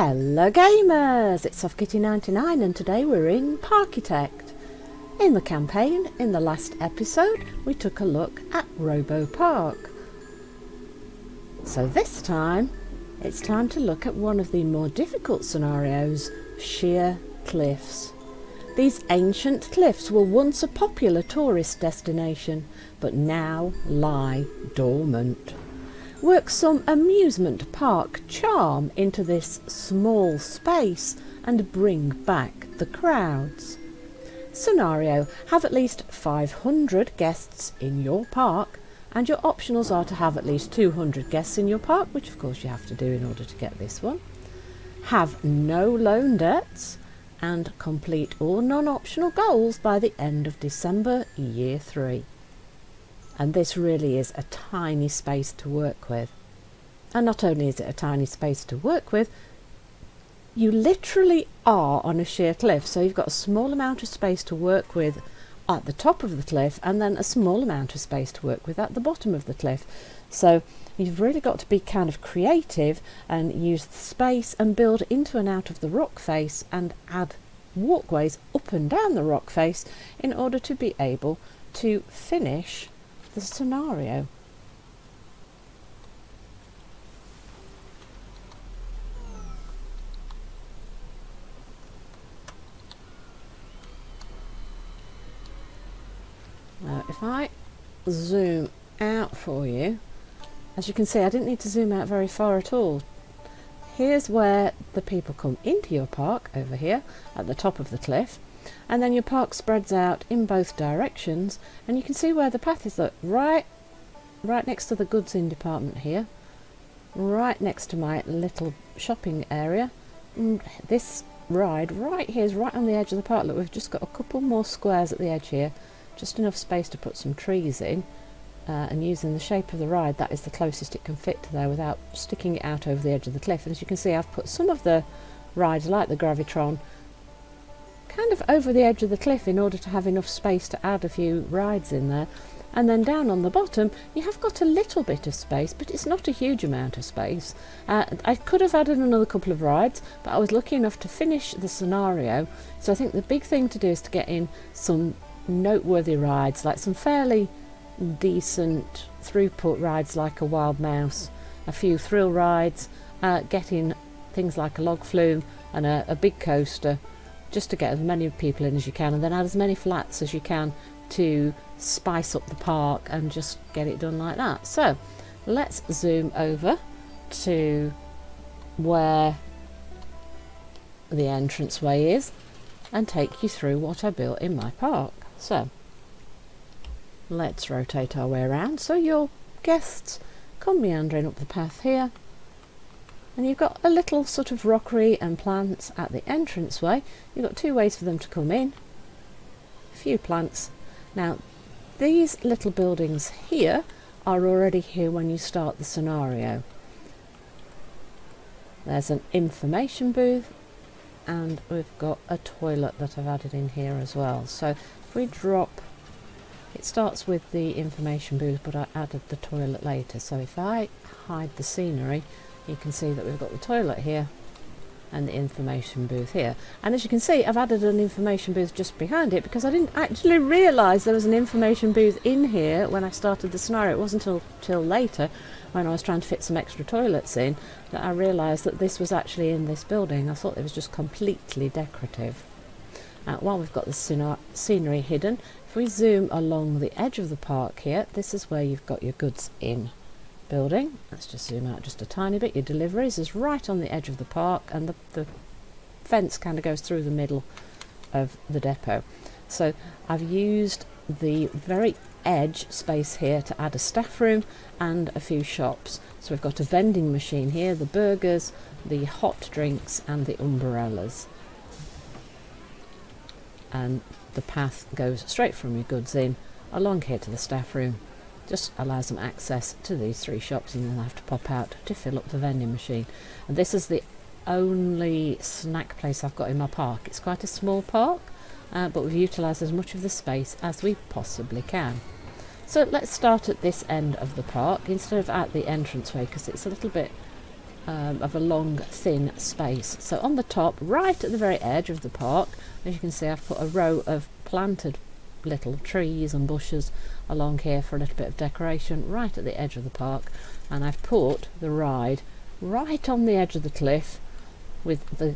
Hello gamers, it's SoftKitty99 and today we're in Parkitect. In the campaign, in the last episode, we took a look at Robo Park. So this time, it's time to look at one of the more difficult scenarios, sheer cliffs. These ancient cliffs were once a popular tourist destination, but now lie dormant. Work some amusement park charm into this small space and bring back the crowds. Scenario: have at least 500 guests in your park, and your optionals are to have at least 200 guests in your park, which of course you have to do in order to get this one. Have no loan debts and complete all non-optional goals by the end of December year 3. And this really is a tiny space to work with. And not only is it a tiny space to work with, you literally are on a sheer cliff. So you've got a small amount of space to work with at the top of the cliff and then a small amount of space to work with at the bottom of the cliff. So you've really got to be kind of creative and use the space and build into and out of the rock face and add walkways up and down the rock face in order to be able to finish the scenario. Now if I zoom out for you, as you can see I didn't need to zoom out very far at all. Here's where the people come into your park, over here at the top of the cliff. And then your park spreads out in both directions, and you can see where the path is. Look, right next to the goods in department here, right next to my little shopping area. And this ride right here is right on the edge of the park. Look, we've just got a couple more squares at the edge here, just enough space to put some trees in, and using the shape of the ride, that is the closest it can fit to there without sticking it out over the edge of the cliff. And as you can see, I've put some of the rides, like the Gravitron, kind of over the edge of the cliff in order to have enough space to add a few rides in there. And then down on the bottom you have got a little bit of space, but it's not a huge amount of space. I could have added another couple of rides, but I was lucky enough to finish the scenario, so I think the big thing to do is to get in some noteworthy rides, like some fairly decent throughput rides like a Wild Mouse, a few thrill rides, get in things like a log flume and a big coaster, just to get as many people in as you can, and then add as many flats as you can to spice up the park and just get it done like that. So let's zoom over to where the entranceway is and take you through what I built in my park. So let's rotate our way around so your guests come meandering up the path here. And you've got a little sort of rockery and plants at the entranceway. You've got two ways for them to come in. A few plants. Now, these little buildings here are already here when you start the scenario. There's an information booth, and we've got a toilet that I've added in here as well. So if we drop, it starts with the information booth, but I added the toilet later. So if I hide the scenery, you can see that we've got the toilet here and the information booth here. And as you can see, I've added an information booth just behind it because I didn't actually realise there was an information booth in here when I started the scenario. It wasn't until later, when I was trying to fit some extra toilets in, that I realised that this was actually in this building. I thought it was just completely decorative. While we've got the scenery hidden, if we zoom along the edge of the park here, this is where you've got your goods in building. Let's just zoom out just a tiny bit. Your deliveries is right on the edge of the park, and the fence kind of goes through the middle of the depot. So I've used the very edge space here to add a staff room and a few shops. So we've got a vending machine here, the burgers, the hot drinks and the umbrellas. And the path goes straight from your goods in along here to the staff room. Just allows them access to these three shops, and then they'll have to pop out to fill up the vending machine. And this is the only snack place I've got in my park. It's quite a small park, but we've utilised as much of the space as we possibly can. So let's start at this end of the park instead of at the entranceway, because it's a little bit of a long thin space. So on the top, right at the very edge of the park, as you can see, I've put a row of planted little trees and bushes along here for a little bit of decoration right at the edge of the park, and I've put the ride right on the edge of the cliff with the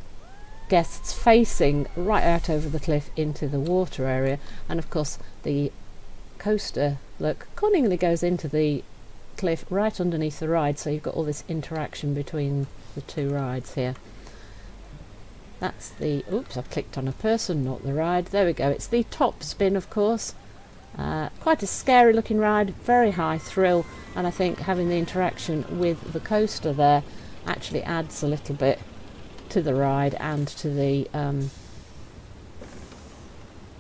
guests facing right out over the cliff into the water area. And of course the coaster, look, cunningly goes into the cliff right underneath the ride, so you've got all this interaction between the two rides here. That's the, oops, I've clicked on a person, not the ride. There we go, it's the top spin, of course. Quite a scary looking ride, very high thrill, and I think having the interaction with the coaster there actually adds a little bit to the ride and to the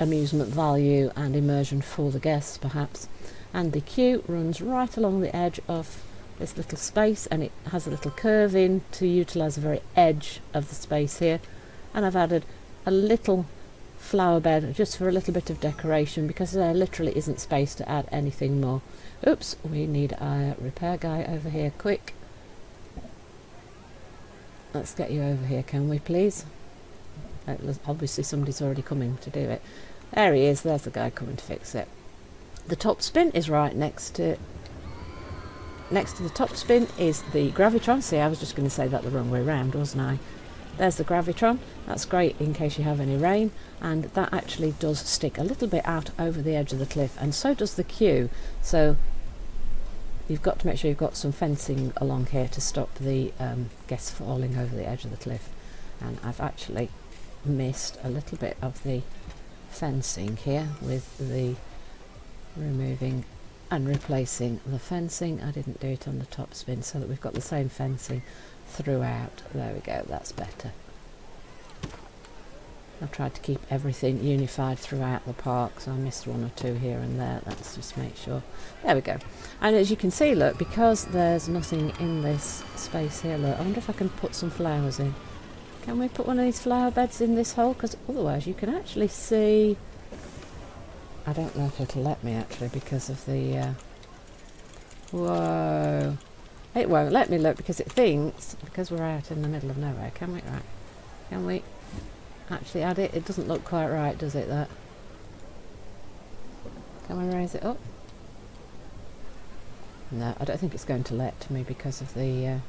amusement value and immersion for the guests perhaps. And the queue runs right along the edge of this little space, and it has a little curve in to utilise the very edge of the space here. And I've added a little flower bed just for a little bit of decoration, because there literally isn't space to add anything more. Oops, we need a repair guy over here, quick. Let's get you over here, can we please? Obviously somebody's already coming to do it. There he is, there's the guy coming to fix it. The top spin is right next to the top spin is the Gravitron. See, I was just going to say that the wrong way round, wasn't I? There's the Gravitron. That's great in case you have any rain, and that actually does stick a little bit out over the edge of the cliff, and so does the queue. So you've got to make sure you've got some fencing along here to stop the guests falling over the edge of the cliff. And I've actually missed a little bit of the fencing here with the removing and replacing the fencing. I didn't do it on the top spin, so that we've got the same fencing throughout. There we go, that's better. I've tried to keep everything unified throughout the park, so I missed one or two here and there. Let's just make sure. There we go. And as you can see, look, because there's nothing in this space here, look, I wonder if I can put some flowers in. Can we put one of these flower beds in this hole? Because otherwise you can actually see, I don't know if it'll let me actually because of the whoa, it won't let me, look, because it thinks, because we're out in the middle of nowhere. Can we, right, can we actually add it? It doesn't look quite right, does it, that? Can we raise it up? No, I don't think it's going to let me because of the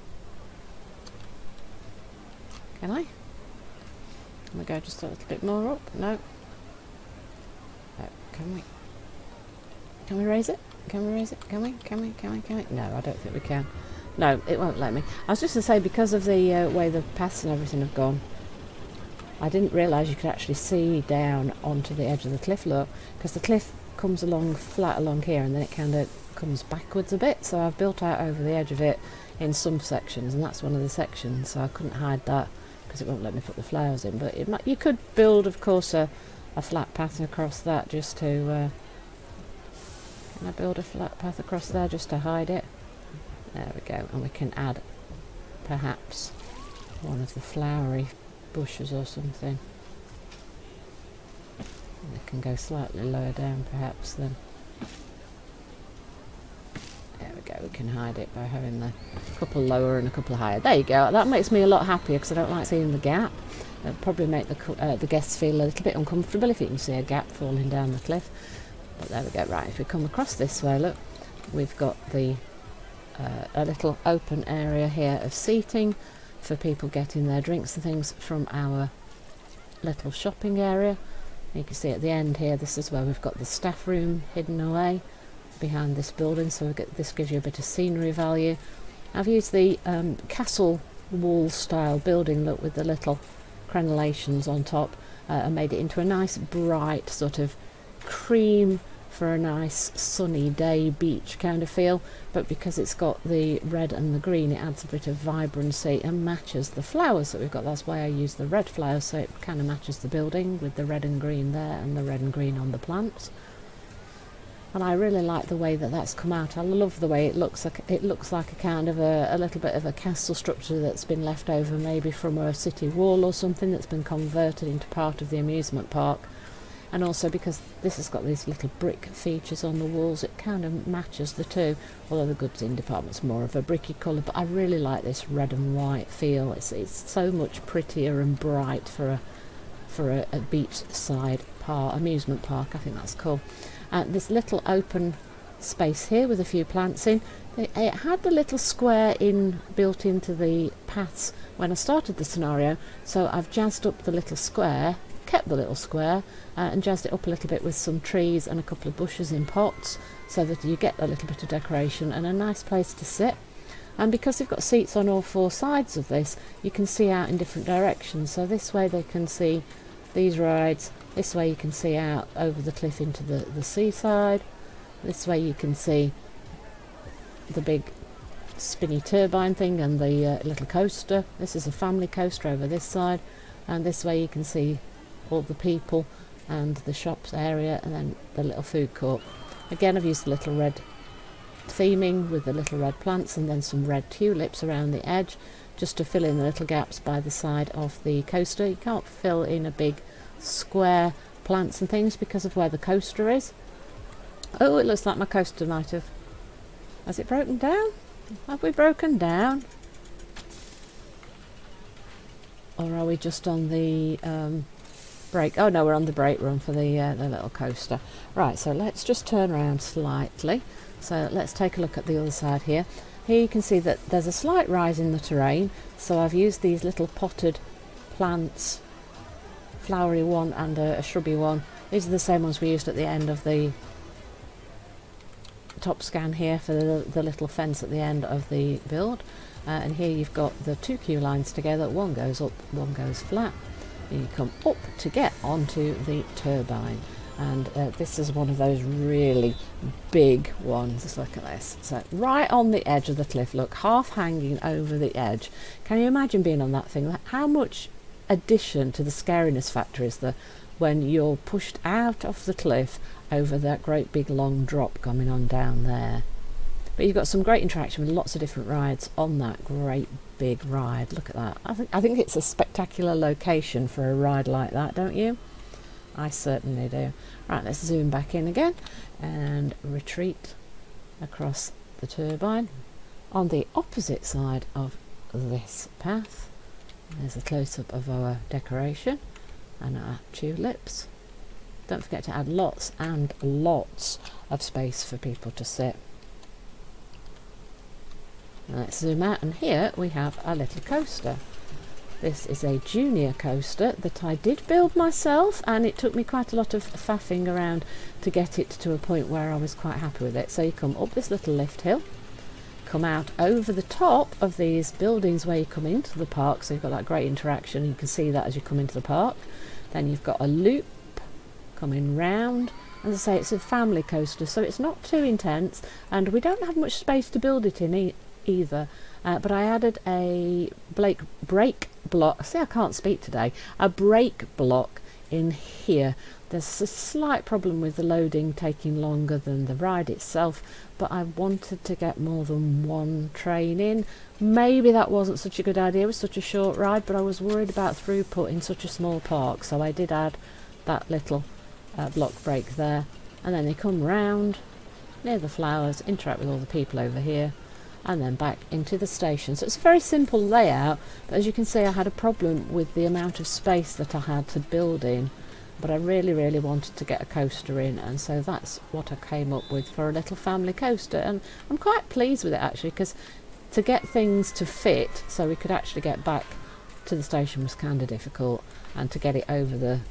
can I? Can we go just a little bit more up? No. Can we raise it? Can we raise it? Can we? No, I don't think we can. No, it won't let me. I was just going to say, because of the way the paths and everything have gone, I didn't realise you could actually see down onto the edge of the cliff, look, because the cliff comes along flat along here and then it kind of comes backwards a bit, so I've built out over the edge of it in some sections, and that's one of the sections, so I couldn't hide that because it won't let me put the flowers in. But it might, you could build, of course, a flat path across that just to can I build a flat path across there just to hide it? There we go. And we can add perhaps one of the flowery bushes or something. And it can go slightly lower down perhaps then. There we go, we can hide it by having the couple lower and a couple higher. There you go, that makes me a lot happier because I don't like seeing the gap. It'll probably make the guests feel a little bit uncomfortable if you can see a gap falling down the cliff. But there we go. Right, if we come across this way, look, we've got the a little open area here of seating for people getting their drinks and things from our little shopping area. You can see at the end here, this is where we've got the staff room hidden away behind this building, so this gives you a bit of scenery value. I've used the castle wall style building, look, with the little crenellations on top, and made it into a nice bright sort of cream for a nice sunny day beach kind of feel, but because it's got the red and the green, it adds a bit of vibrancy and matches the flowers that we've got. That's why I use the red flowers, so it kind of matches the building with the red and green there and the red and green on the plants. And I really like the way that that's come out. I love the way it looks like. It looks like a kind of a little bit of a castle structure that's been left over maybe from a city wall or something that's been converted into part of the amusement park. and also because this has got these little brick features on the walls, it kind of matches the two, although the goods in department's more of a bricky colour. But I really like this red and white feel. It's so much prettier and bright for a beachside amusement park. I think that's cool. This little open space here with a few plants in. It had the little square built into the paths when I started the scenario, so I've jazzed up the little square, kept the little square, and jazzed it up a little bit with some trees and a couple of bushes in pots, so that you get a little bit of decoration and a nice place to sit. And because they've got seats on all four sides of this, you can see out in different directions. So this way they can see these rides, this way you can see out over the cliff into the seaside, this way you can see the big spinny turbine thing and the little coaster. This is a family coaster over this side, and this way you can see all the people and the shops area, and then the little food court. Again, I've used the little red theming with the little red plants and then some red tulips around the edge, just to fill in the little gaps by the side of the coaster. You can't fill in a big square plants and things because of where the coaster is. Oh, it looks like my coaster might have... Has it broken down? Have we broken down? Or are we just on the brake? Oh no, we're on the brake run for the little coaster. Right, so let's just turn around slightly. So let's take a look at the other side here. Here you can see that there's a slight rise in the terrain, so I've used these little potted plants, flowery one and a shrubby one. These are the same ones we used at the end of the top scan here for the little fence at the end of the build. And here you've got the two queue lines together, one goes up, one goes flat. And you come up to get onto the turbine. And this is one of those really big ones. Just look at this. So right on the edge of the cliff, look, half hanging over the edge. Can you imagine being on that thing? How much addition to the scariness factor is there when you're pushed out of the cliff over that great big long drop coming on down there? But you've got some great interaction with lots of different rides on that great big ride. Look at that. I think it's a spectacular location for a ride like that, don't you? I certainly do. Right, let's zoom back in again and retreat across the turbine. On the opposite side of this path, there's a close-up of our decoration and our tulips. Don't forget to add lots and lots of space for people to sit. Now let's zoom out, and here we have a little coaster. This is a junior coaster that I did build myself, and it took me quite a lot of faffing around to get it to a point where I was quite happy with it. So you come up this little lift hill, come out over the top of these buildings where you come into the park, so you've got that great interaction. You can see that as you come into the park. Then you've got a loop coming round. As I say, it's a family coaster, so it's not too intense, and we don't have much space to build it in either. But I added a brake block. See, I can't speak today. A brake block in here. There's a slight problem with the loading taking longer than the ride itself, but I wanted to get more than one train in. Maybe that wasn't such a good idea with such a short ride, but I was worried about throughput in such a small park, so I did add that little block brake there. And then they come round near the flowers, interact with all the people over here, and then back into the station. So it's a very simple layout, but as you can see, I had a problem with the amount of space that I had to build in, but I really wanted to get a coaster in, and so that's what I came up with for a little family coaster. And I'm quite pleased with it actually, because to get things to fit so we could actually get back to the station was kind of difficult, and to get it over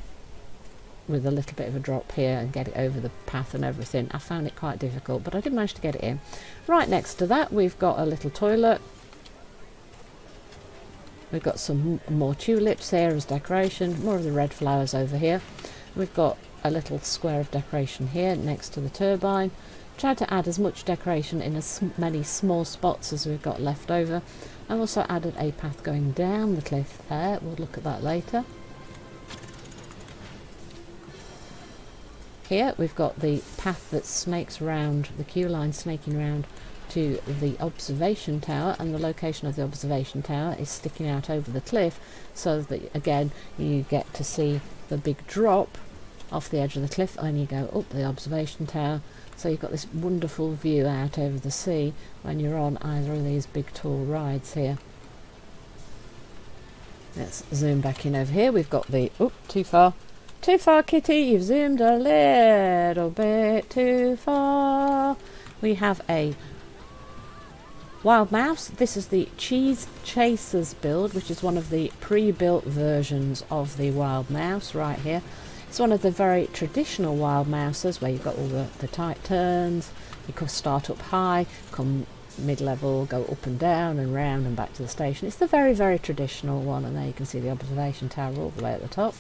with a little bit of a drop here and get it over the path and everything, I found it quite difficult, but I did manage to get it in. Right next to that we've got a little toilet. We've got some more tulips here as decoration, more of the red flowers over here. We've got a little square of decoration here next to the turbine. Tried to add as much decoration in as many small spots as we've got left over. I've also added a path going down the cliff there, we'll look at that later. Here we've got the path that snakes round, the queue line snaking round to the observation tower, and the location of the observation tower is sticking out over the cliff, so that again you get to see the big drop off the edge of the cliff, and you go up the observation tower, so you've got this wonderful view out over the sea when you're on either of these big tall rides here. Let's zoom back in over here. We've got the... Oh, too far Kitty, you've zoomed a little bit too far. We have a wild mouse. This is the Cheese Chasers build, which is one of the pre-built versions of the wild mouse right here. It's one of the very traditional wild mouses where you've got all the tight turns. You can start up high, come mid-level, go up and down and round and back to the station. It's the very, very traditional one, and there you can see the observation tower all the way at the top.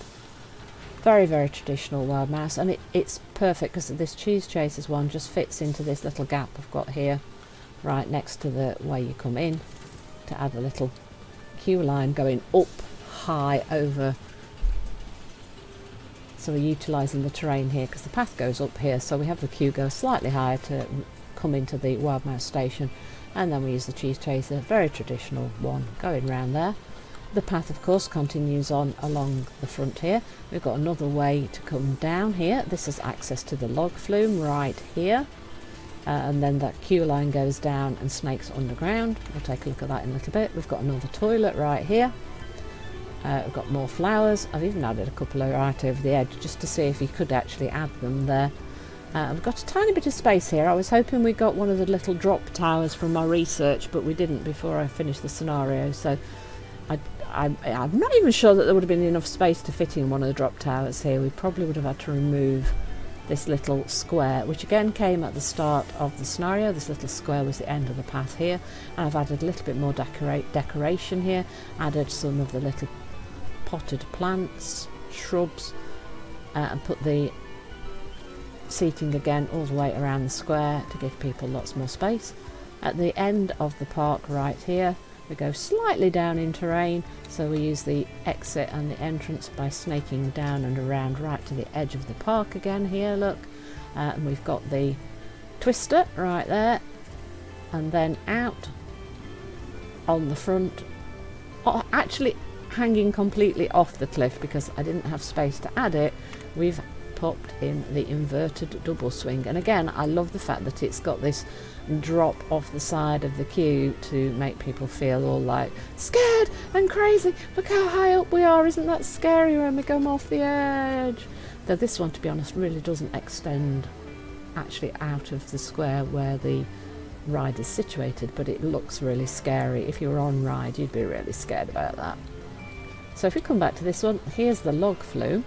Very, very traditional wild mouse, and it's perfect because this Cheese Chasers one just fits into this little gap I've got here right next to the way you come in, to add a little queue line going up high over. So we're utilising the terrain here because the path goes up here, so we have the queue go slightly higher to come into the wild mouse station, and then we use the Cheese Chaser, very traditional one, going round there. The path of course continues on along the front here. We've got another way to come down here. This is access to the log flume right here, and then that queue line goes down and snakes underground. We'll take a look at that in a little bit. We've got another toilet right here. We've got more flowers. I've even added a couple right over the edge just to see if you could actually add them there. We've got a tiny bit of space here. I was hoping we got one of the little drop towers from my research, but we didn't before I finished the scenario, so I'm not even sure that there would have been enough space to fit in one of the drop towers here. We probably would have had to remove this little square, which again came at the start of the scenario. This little square was the end of the path here, and I've added a little bit more decoration here, added some of the little potted plants, shrubs, and put the seating again all the way around the square to give people lots more space. At the end of the park right here, we go slightly down in terrain, so we use the exit and the entrance by snaking down and around right to the edge of the park again here, look. And we've got the twister right there, and then out on the front, actually hanging completely off the cliff because I didn't have space to add it, we've popped in the inverted double swing. And again, I love the fact that it's got this drop off the side of the queue to make people feel all like scared and crazy. Look how high up we are, isn't that scary when we come off the edge? Though this one, to be honest, really doesn't extend actually out of the square where the ride is situated, but it looks really scary. If you were on ride, you'd be really scared about that. So if we come back to this one, here's the log flume.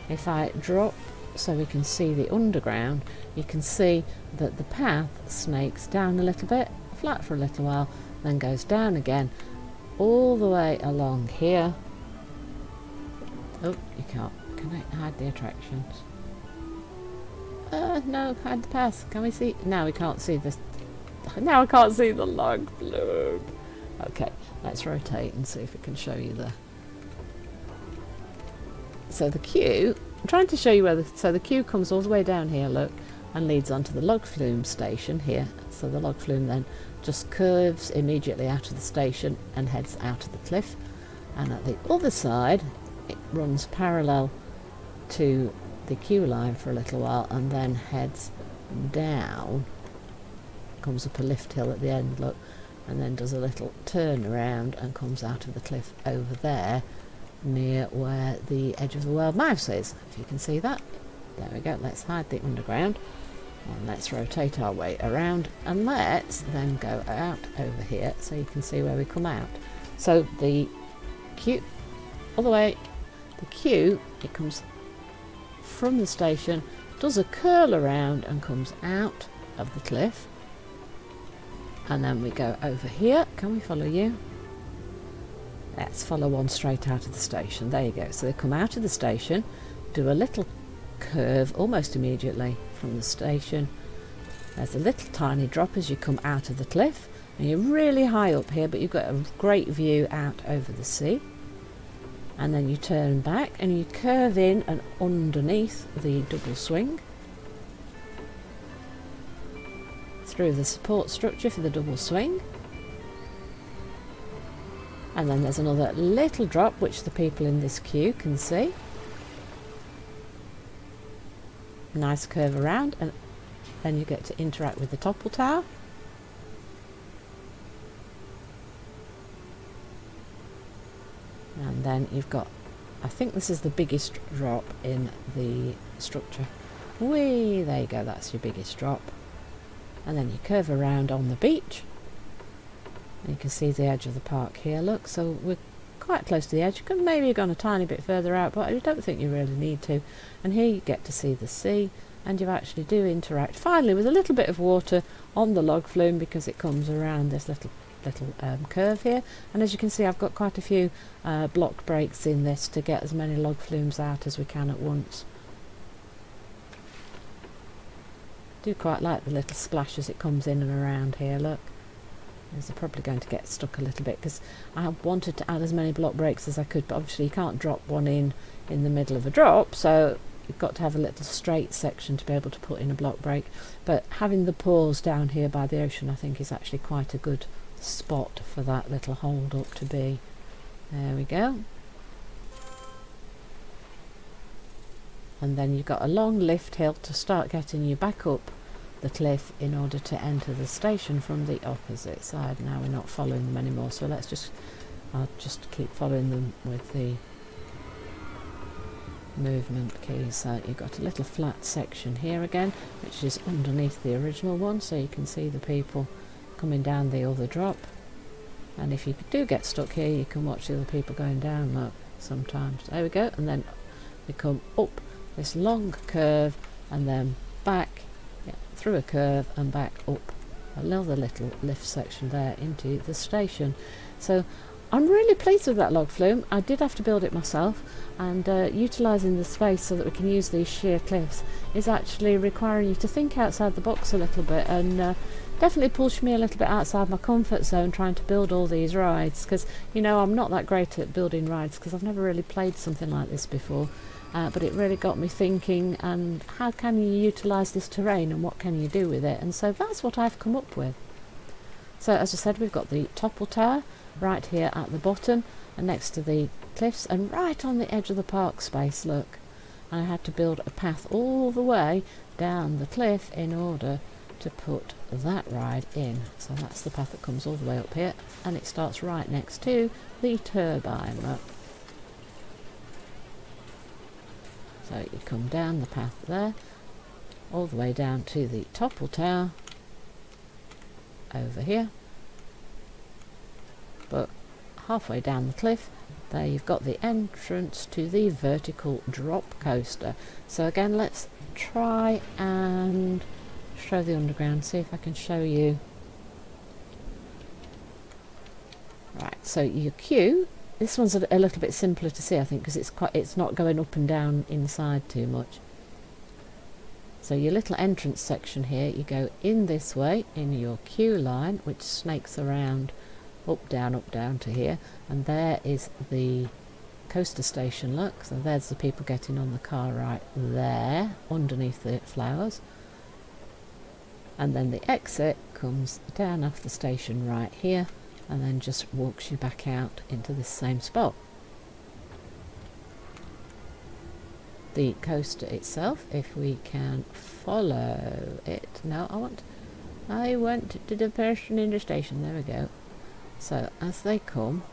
If I drop so we can see the underground, you can see that the path snakes down a little bit, flat for a little while, then goes down again all the way along here. Oh, you can't. Can I hide the attractions? No, hide the path. Can we see? Now we can't see this. Now I can't see the log flume. Okay, let's rotate and see if we can show you the... So the queue, I'm trying to show you where so the queue comes all the way down here, look, and leads onto the log flume station here. So the log flume then just curves immediately out of the station and heads out of the cliff. And at the other side, it runs parallel to the queue line for a little while and then heads down, comes up a lift hill at the end, look, and then does a little turn around and comes out of the cliff over there, near where the edge of the wild mouse is, if you can see that. There we go. Let's hide the underground and let's rotate our way around, and let's then go out over here so you can see where we come out. So the queue, all the way, the queue, it comes from the station, does a curl around and comes out of the cliff, and then we go over here. Can we follow you? Let's follow one straight out of the station. There you go. So they come out of the station, do a little curve almost immediately from the station. There's a little tiny drop as you come out of the cliff, and you're really high up here, but you've got a great view out over the sea. And then you turn back and you curve in and underneath the double swing through the support structure for the double swing. And then there's another little drop which the people in this queue can see. nice curve around, and then you get to interact with the topple tower. And then you've got, I think this is the biggest drop in the structure. Whee, there you go, that's your biggest drop. And then you curve around on the beach. And you can see the edge of the park here, look, so we're quite close to the edge. You could maybe have gone a tiny bit further out, but I don't think you really need to. And here you get to see the sea, and you actually do interact finally with a little bit of water on the log flume, because it comes around this little curve here. And as you can see, I've got quite a few block breaks in this to get as many log flumes out as we can at once. Do quite like the little splash as it comes in and around here, look. These are probably going to get stuck a little bit because I wanted to add as many block breaks as I could, but obviously you can't drop one in the middle of a drop, so you've got to have a little straight section to be able to put in a block break. But having the pause down here by the ocean, I think, is actually quite a good spot for that little hold up to be. There we go. And then you've got a long lift hill to start getting you back up the cliff in order to enter the station from the opposite side. Now we're not following them anymore, so I'll just keep following them with the movement key. So you've got a little flat section here again, which is underneath the original one, so you can see the people coming down the other drop. And if you do get stuck here, you can watch the other people going down, look, sometimes. There we go, and then we come up this long curve and then back, through a curve and back up another little lift section there into the station. So I'm really pleased with that log flume. I did have to build it myself, and utilising the space so that we can use these sheer cliffs is actually requiring you to think outside the box a little bit, and definitely pushed me a little bit outside my comfort zone trying to build all these rides, because you know I'm not that great at building rides because I've never really played something like this before. But it really got me thinking, and how can you utilise this terrain and what can you do with it? And so that's what I've come up with. So as I said, we've got the topple tower right here at the bottom and next to the cliffs and right on the edge of the park space, look. And I had to build a path all the way down the cliff in order to put that ride in. So that's the path that comes all the way up here, and it starts right next to the turbine, look. So you come down the path there, all the way down to the topple tower over here. But halfway down the cliff, there you've got the entrance to the vertical drop coaster. So again, let's try and show the underground, see if I can show you. Right, so your queue. This one's a little bit simpler to see, I think, because it's not going up and down inside too much. So your little entrance section here, you go in this way in your queue line, which snakes around up down to here, and there is the coaster station, look. So there's the people getting on the car right there underneath the flowers. And then the exit comes down off the station right here, and then just walks you back out into this same spot. The coaster itself, if we can follow it. No, I went to the person in the station. There we go. So as they come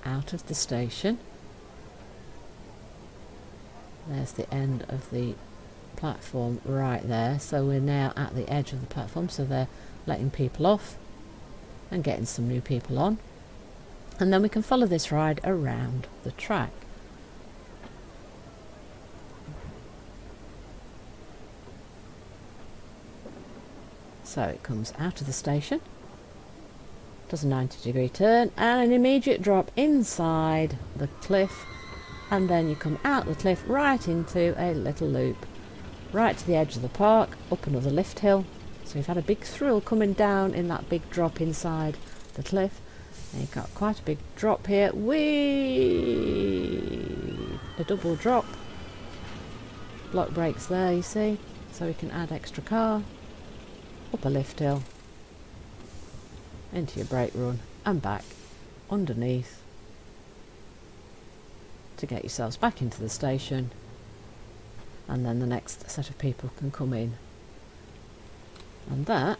out of the station, there's the end of the platform right there. So we're now at the edge of the platform, so they're letting people off and getting some new people on, and then we can follow this ride around the track. So it comes out of the station, does a 90-degree turn and an immediate drop inside the cliff, and then you come out the cliff right into a little loop right to the edge of the park, up another lift hill. So you've had a big thrill coming down in that big drop inside the cliff. And you've got quite a big drop here. Whee! A double drop. Block brakes there, you see. So we can add extra car. Up a lift hill. Into your brake run and back underneath to get yourselves back into the station and then the next set of people can come in. And that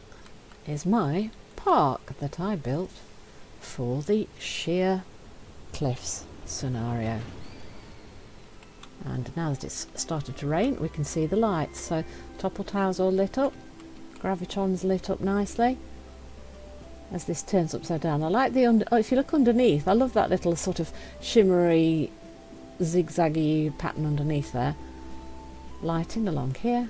is my park that I built for the sheer cliffs scenario. And now that it's started to rain, we can see the lights. So Topple Tower's all lit up, Gravitron's lit up nicely as this turns upside down. I like the if you look underneath, I love that little sort of shimmery zigzaggy pattern underneath there. Lighting along here,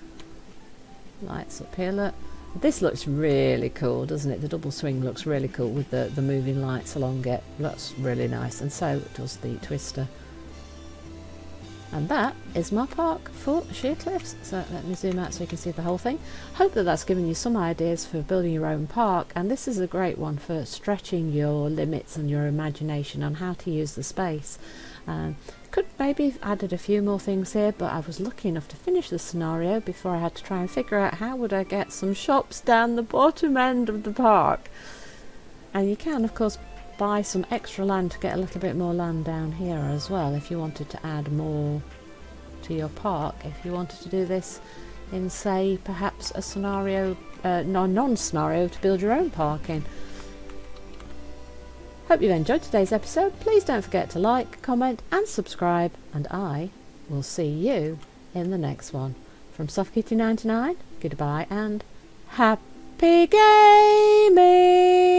lights up here, look. This looks really cool, doesn't it? The double swing looks really cool with the moving lights along it. That's really nice, and so does the twister. And that is my park for sheer cliffs. So let me zoom out so you can see the whole thing. Hope that that's given you some ideas for building your own park, and this is a great one for stretching your limits and your imagination on how to use the space. Could maybe have added a few more things here, but I was lucky enough to finish the scenario before I had to try and figure out how would I get some shops down the bottom end of the park. And you can of course buy some extra land to get a little bit more land down here as well if you wanted to add more to your park. If you wanted to do this in, say, perhaps a scenario, non-scenario to build your own park in. Hope you've enjoyed today's episode. Please don't forget to like, comment and subscribe, and I will see you in the next one. From SoftKitty99, goodbye and happy gaming!